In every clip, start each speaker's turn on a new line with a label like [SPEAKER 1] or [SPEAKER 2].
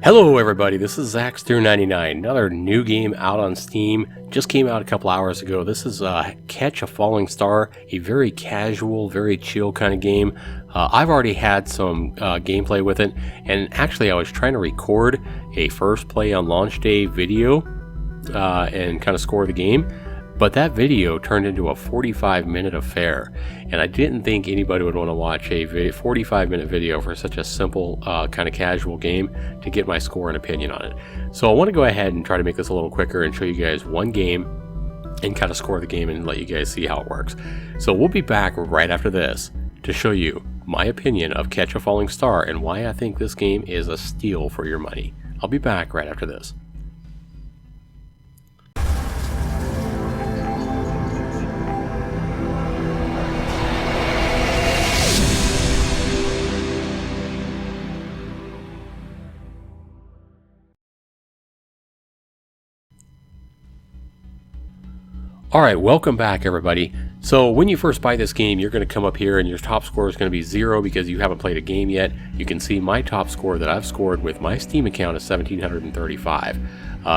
[SPEAKER 1] Hello everybody, this is Zaxter99, another new game out on Steam. Just came out a couple hours ago. This is Catch a Falling Star, a very casual, very chill kind of game. I've already had some gameplay with it, and actually I was trying to record a first play on launch day video and kind of score the game. But that video turned into a 45-minute affair, and I didn't think anybody would want to watch a 45-minute video for such a simple, kind of casual game to get my score and opinion on it. So I want to go ahead and try to make this a little quicker and show you guys one game and kind of score the game and let you guys see how it works. So we'll be back right after this to show you my opinion of Catch a Falling Star and why I think this game is a steal for your money. I'll be back right after this. Alright, welcome back everybody. So when you first buy this game, you're going to come up here and your top score is going to be 0 because you haven't played a game yet. You can see my top score that I've scored with my Steam account is 1,735.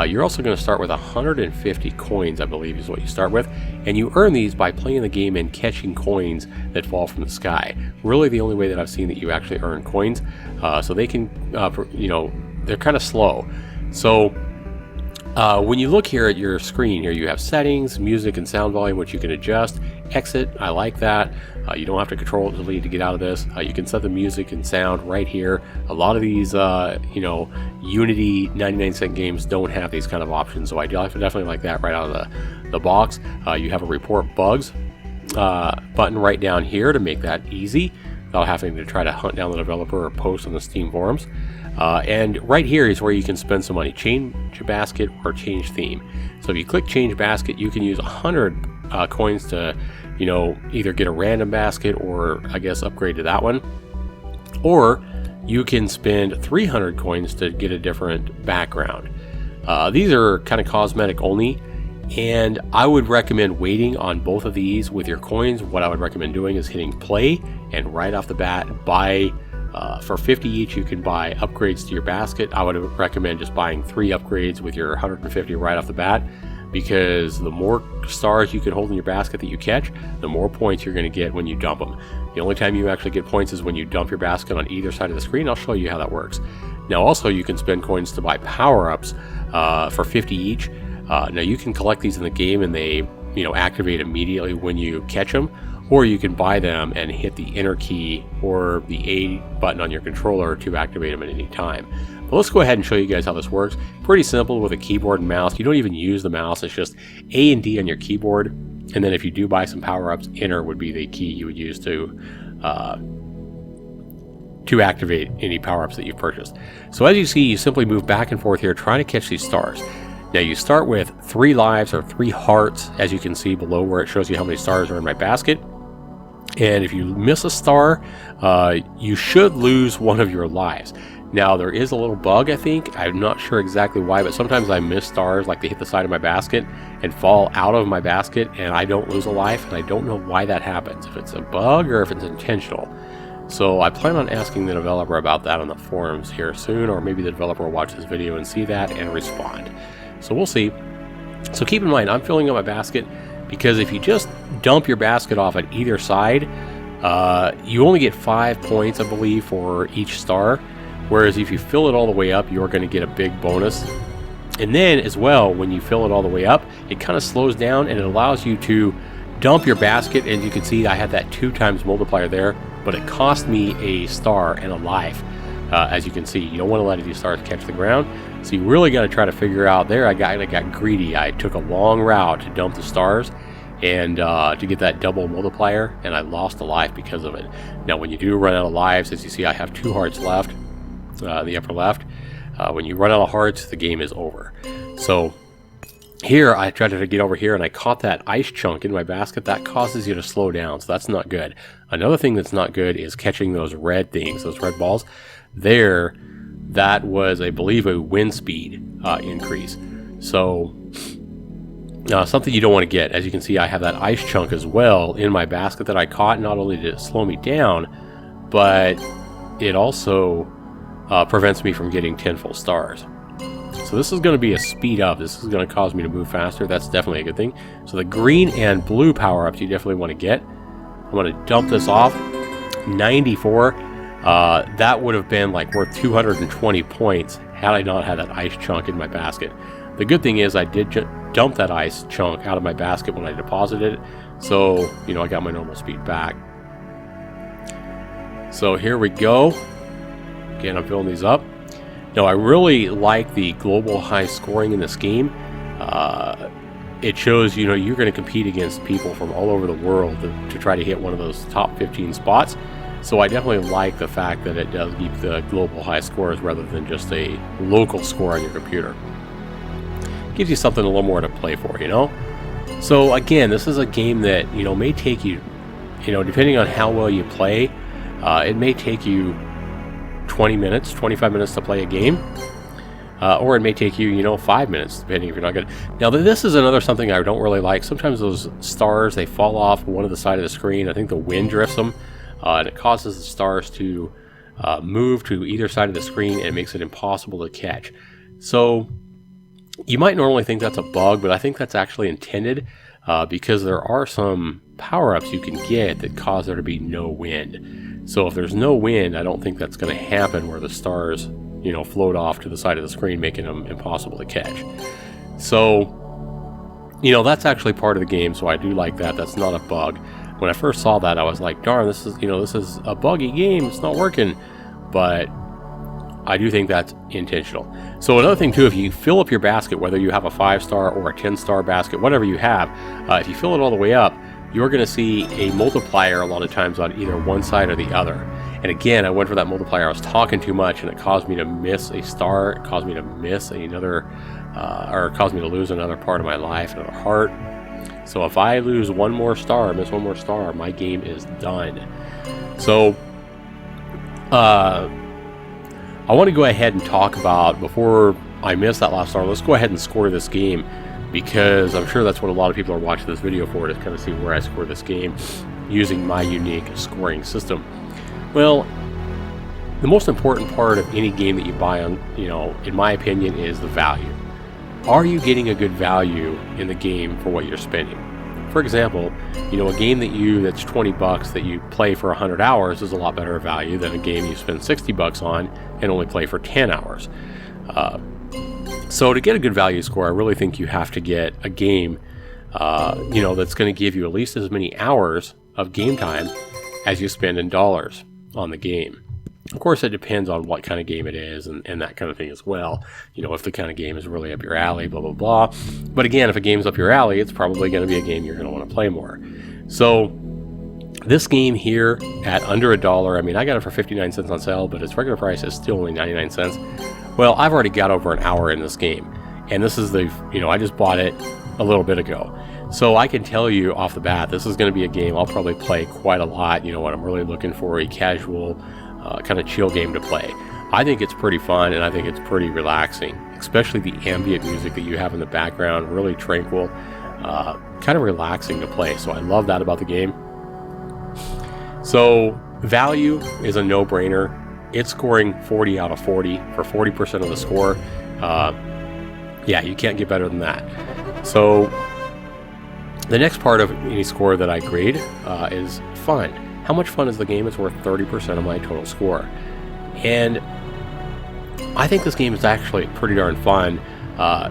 [SPEAKER 1] You're also going to start with 150 coins, I believe is what you start with. And you earn these by playing the game and catching coins that fall from the sky. Really the only way that I've seen that you actually earn coins. So they can, they're kind of slow. So when you look here at your screen here, you have settings, music and sound volume, which you can adjust. Exit, I like that. You don't have to control the delete to get out of this. You can set the music and sound right here. A lot of these, Unity 99-cent games don't have these kind of options, so I definitely like that right out of the box. You have a report bugs button right down here to make that easy without having to try to hunt down the developer or post on the Steam forums. And right here is where you can spend some money. Change basket or change theme. So if you click change basket, you can use 100 coins to, either get a random basket or I guess upgrade to that one. Or you can spend 300 coins to get a different background. These are kind of cosmetic only. And I would recommend waiting on both of these with your coins. What I would recommend doing is hitting play and right off the bat buy. For 50 each, you can buy upgrades to your basket. I would recommend just buying 3 upgrades with your 150 right off the bat, because the more stars you can hold in your basket that you catch, the more points you're going to get when you dump them. The only time you actually get points is when you dump your basket on either side of the screen. I'll show you how that works. Now also you can spend coins to buy power-ups for 50 each. Now you can collect these in the game and they activate immediately when you catch them. Or you can buy them and hit the enter key or the A button on your controller to activate them at any time. But let's go ahead and show you guys how this works. Pretty simple with a keyboard and mouse. You don't even use the mouse. It's just A and D on your keyboard. And then if you do buy some power-ups, enter would be the key you would use to activate any power-ups that you've purchased. So as you see, you simply move back and forth here trying to catch these stars. Now you start with 3 lives or 3 hearts, as you can see below where it shows you how many stars are in my basket. And if you miss a star, you should lose one of your lives. Now there is a little bug, I think. I'm not sure exactly why, but sometimes I miss stars, like they hit the side of my basket and fall out of my basket and I don't lose a life, and I don't know why that happens, if it's a bug or if it's intentional. So I plan on asking the developer about that on the forums here soon, or maybe the developer will watch this video and see that and respond. So we'll see. So keep in mind, I'm filling up my basket, because if you just dump your basket off at either side, you only get 5 points, I believe, for each star. Whereas if you fill it all the way up, you're going to get a big bonus. And then as well, when you fill it all the way up, it kind of slows down and it allows you to dump your basket. And you can see I had that 2 times multiplier there, but it cost me a star and a life. As you can see, you don't want to let these stars catch the ground. So you really got to try to figure out there. I got greedy. I took a long route to dump the stars and to get that double multiplier, and I lost a life because of it. Now when you do run out of lives, as you see, I have 2 hearts left in the upper left. When you run out of hearts, the game is over. So here I tried to get over here and I caught that ice chunk in my basket. That causes you to slow down, so that's not good. Another thing that's not good is catching those red things, those red balls. There, that was, I believe, a wind speed increase. So something you don't want to get. As you can see, I have that ice chunk as well in my basket that I caught. Not only did it slow me down, but it also prevents me from getting 10 full stars. So this is going to be a speed up. This is going to cause me to move faster. That's definitely a good thing. So the green and blue power-ups you definitely want to get. I'm going to dump this off. 94. That would have been like worth 220 points had I not had that ice chunk in my basket. The good thing is I did dump that ice chunk out of my basket when I deposited it. So, you know, I got my normal speed back. So here we go. Again, I'm filling these up. Now, I really like the global high scoring in this game. It shows, you know, you're going to compete against people from all over the world to try to hit one of those top 15 spots. So I definitely like the fact that it does keep the global high scores rather than just a local score on your computer. Gives you something a little more to play for, you know? So again, this is a game that, you know, may take you, you know, depending on how well you play, it may take you 20 minutes, 25 minutes to play a game, or it may take you, you know, 5 minutes, depending if you're not good. Now, this is another something I don't really like. Sometimes those stars, they fall off one of the side of the screen. I think the wind drifts them, and it causes the stars to move to either side of the screen, and it makes it impossible to catch. So you might normally think that's a bug, but I think that's actually intended because there are some power-ups you can get that cause there to be no wind. So if there's no wind, I don't think that's going to happen where the stars, you know, float off to the side of the screen, making them impossible to catch. So, you know, that's actually part of the game, so I do like that. That's not a bug. When I first saw that, I was like, darn, this is a buggy game. It's not working. But I do think that's intentional. So another thing, too, if you fill up your basket, whether you have a 5-star or a 10-star basket, whatever you have, if you fill it all the way up, you're going to see a multiplier a lot of times on either one side or the other. And again, I went for that multiplier. I was talking too much, and it caused me to miss a star. It caused me to miss another, or it caused me to lose another part of my life, another heart. So if I lose one more star, miss one more star, my game is done. So, I want to go ahead and talk about, before I miss that last star, let's go ahead and score this game, because I'm sure that's what a lot of people are watching this video for, to kind of see where I score this game using my unique scoring system. Well, the most important part of any game that you buy on, you know, in my opinion, is the value. Are you getting a good value in the game for what you're spending? For example, you know, a game that's 20 bucks that you play for 100 hours is a lot better value than a game you spend 60 bucks on and only play for 10 hours. So to get a good value score, I really think you have to get a game, you know, that's going to give you at least as many hours of game time as you spend in dollars on the game. Of course, it depends on what kind of game it is and that kind of thing as well. You know, if the kind of game is really up your alley, blah, blah, blah. But again, if a game's up your alley, it's probably going to be a game you're going to want to play more. So this game here at under $1, I mean, I got it for 59 cents on sale, but its regular price is still only 99 cents. Well, I've already got over an hour in this game. And this is I just bought it a little bit ago. So I can tell you off the bat, this is going to be a game I'll probably play quite a lot. You know what, I'm really looking for a casual, kind of chill game to play. I think it's pretty fun, and I think it's pretty relaxing, especially the ambient music that you have in the background, really tranquil, kind of relaxing to play. So I love that about the game. So value is a no-brainer. It's scoring 40 out of 40 for 40% of the score. Yeah, you can't get better than that. So the next part of any score that I grade is fun. How much fun is the game? It's worth 30% of my total score. And I think this game is actually pretty darn fun.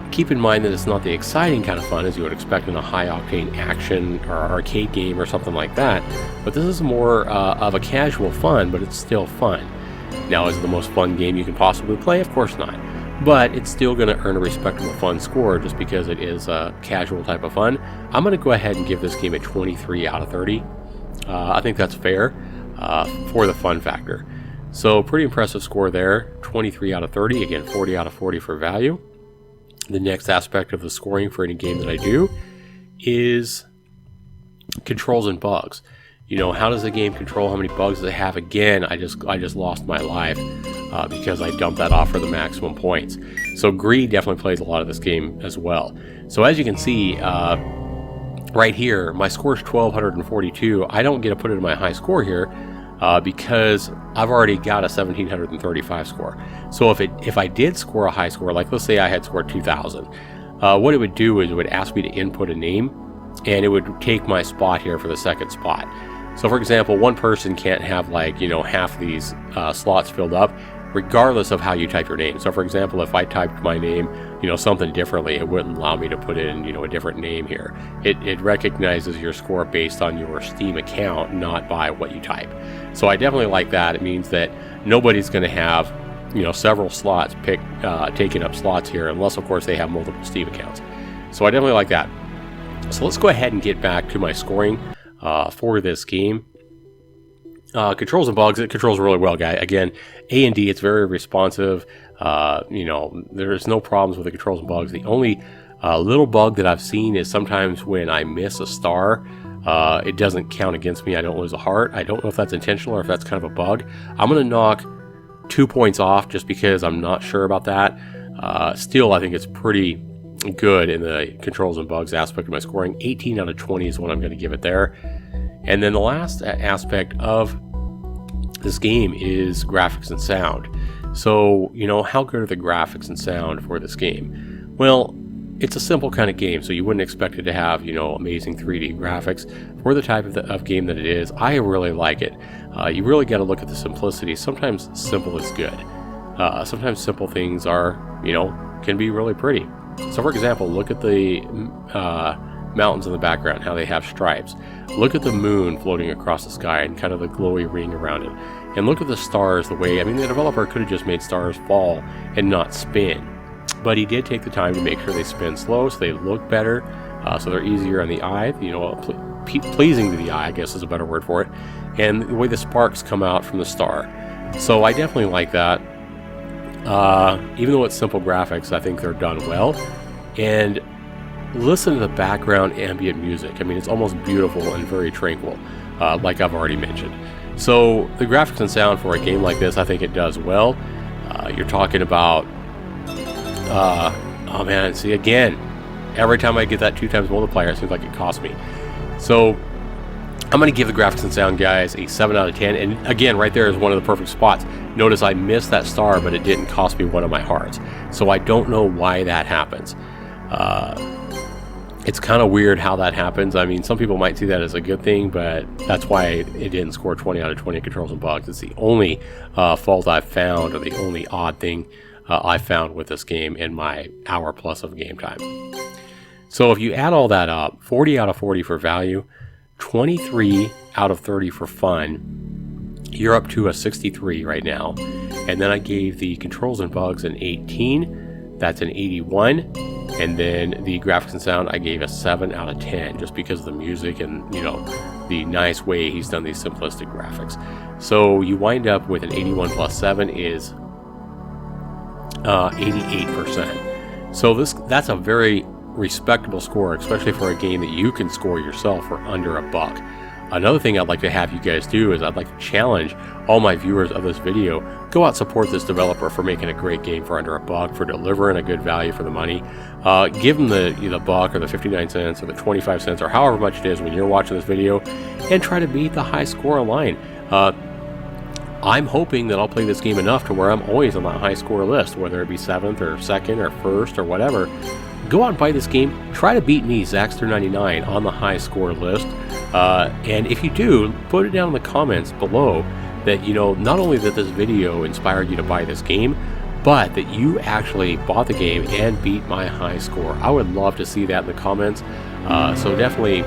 [SPEAKER 1] Keep in mind that it's not the exciting kind of fun as you would expect in a high-octane action or arcade game or something like that. But this is more of a casual fun, but it's still fun. Now, is it the most fun game you can possibly play? Of course not. But it's still going to earn a respectable fun score just because it is a casual type of fun. I'm going to go ahead and give this game a 23 out of 30. I think that's fair for the fun factor. So pretty impressive score there, 23 out of 30. Again, 40 out of 40 for value. The next aspect of the scoring for any game that I do is controls and bugs. You know, how does the game control? How many bugs does it have? Again, I just lost my life because I dumped that off for the maximum points. So greed definitely plays a lot of this game as well. So as you can see, right here, my score is 1,242. I don't get to put it in my high score here because I've already got a 1735 score. So if I did score a high score, like let's say I had scored 2000, what it would do is it would ask me to input a name, and it would take my spot here for the second spot. So for example, one person can't have like, half these slots filled up, regardless of how you type your name. So for example, if I typed my name, something differently, it wouldn't allow me to put in, a different name here. It recognizes your score based on your Steam account, not by what you type. So I definitely like that. It means that nobody's going to have, several slots taking up slots here, unless of course they have multiple Steam accounts. So I definitely like that. So let's go ahead and get back to my scoring for this game. Controls and bugs, it controls really well, guy. Again, A&D, it's very responsive. There's no problems with the controls and bugs. The only little bug that I've seen is sometimes when I miss a star, it doesn't count against me. I don't lose a heart. I don't know if that's intentional or if that's kind of a bug. I'm going to knock 2 points off just because I'm not sure about that. Still, I think it's pretty good in the controls and bugs aspect of my scoring. 18 out of 20 is what I'm going to give it there. And then the last aspect of this game is graphics and sound. So, how good are the graphics and sound for this game? Well, it's a simple kind of game, so you wouldn't expect it to have, amazing 3D graphics. For the type of game that it is, I really like it. You really got to look at the simplicity. Sometimes simple is good. Sometimes simple things are, can be really pretty. So for example, look at the mountains in the background, how they have stripes. Look at the moon floating across the sky and kind of the glowy ring around it. And look at the stars, the developer could have just made stars fall and not spin. But he did take the time to make sure they spin slow so they look better, so they're easier on the eye, pleasing to the eye, I guess is a better word for it. And the way the sparks come out from the star. So I definitely like that. Even though it's simple graphics, I think they're done well. And listen to the background ambient music. It's almost beautiful and very tranquil, like I've already mentioned. So the graphics and sound for a game like this, I think it does well. You're talking about, oh man, see again, every time I get that 2 times multiplier, it seems like it costs me. So I'm going to give the graphics and sound, guys, a 7 out of 10. And again, right there is one of the perfect spots. Notice I missed that star, but it didn't cost me one of my hearts. So I don't know why that happens. It's kind of weird how that happens. Some people might see that as a good thing, but that's why it didn't score 20 out of 20 controls and bugs. It's the only fault I've found, or the only odd thing I found with this game in my hour plus of game time. So if you add all that up, 40 out of 40 for value, 23 out of 30 for fun, you're up to a 63 right now. And then I gave the controls and bugs an 18, that's an 81. And then the graphics and sound, I gave a 7 out of 10, just because of the music and, the nice way he's done these simplistic graphics. So you wind up with an 81 plus 7 is 88%. So that's a very respectable score, especially for a game that you can score yourself for under $1. Another thing I'd like to have you guys do is I'd like to challenge all my viewers of this video, go out and support this developer for making a great game for under $1, for delivering a good value for the money. Give them the buck or the 59 cents or the 25 cents or however much it is when you're watching this video, and try to beat the high score online. I'm hoping that I'll play this game enough to where I'm always on that high score list, whether it be 7th or 2nd or 1st or whatever. Go out and buy this game. Try to beat me, Zaxter99, on the high score list. And if you do, put it down in the comments below that, not only that this video inspired you to buy this game, but that you actually bought the game and beat my high score. I would love to see that in the comments. So definitely,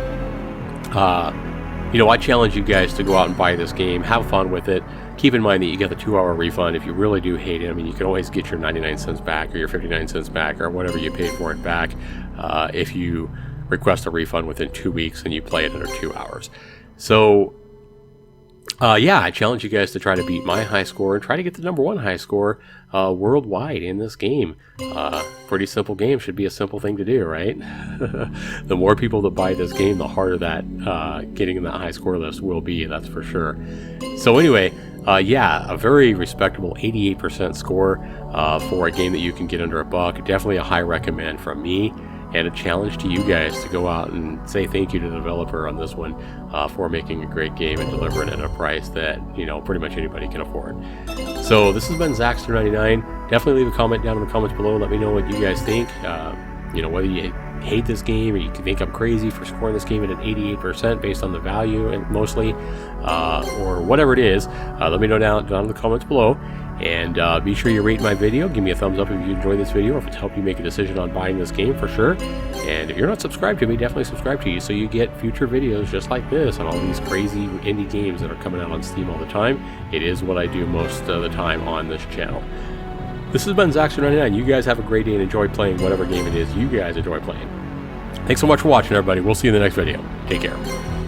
[SPEAKER 1] I challenge you guys to go out and buy this game. Have fun with it. Keep in mind that you get the 2-hour refund if you really do hate it. You can always get your 99 cents back or your 59 cents back or whatever you paid for it back if you request a refund within 2 weeks and you play it under 2 hours. So, I challenge you guys to try to beat my high score and try to get the #1 high score worldwide in this game. Pretty simple game. Should be a simple thing to do, right? The more people that buy this game, the harder that getting in that high score list will be, that's for sure. So anyway, a very respectable 88% score for a game that you can get under $1. Definitely a high recommend from me. and a challenge to you guys to go out and say thank you to the developer on this one for making a great game and delivering it at a price that, you know, pretty much anybody can afford. So this has been Zaxter99. Definitely leave a comment down in the comments below. Let me know what you guys think. You know, whether you hate this game or you think I'm crazy for scoring this game at an 88% based on the value and mostly, or whatever it is. Let me know down in the comments below. And be sure you rate my video. Give me a thumbs up if you enjoyed this video, or if it's helped you make a decision on buying this game for sure. And if you're not subscribed to me, definitely subscribe to you so you get future videos just like this on all these crazy indie games that are coming out on Steam all the time. It is what I do most of the time on this channel. This has been Zaxter99. You guys have a great day and enjoy playing whatever game it is you guys enjoy playing. Thanks so much for watching, everybody. We'll see you in the next video. Take care.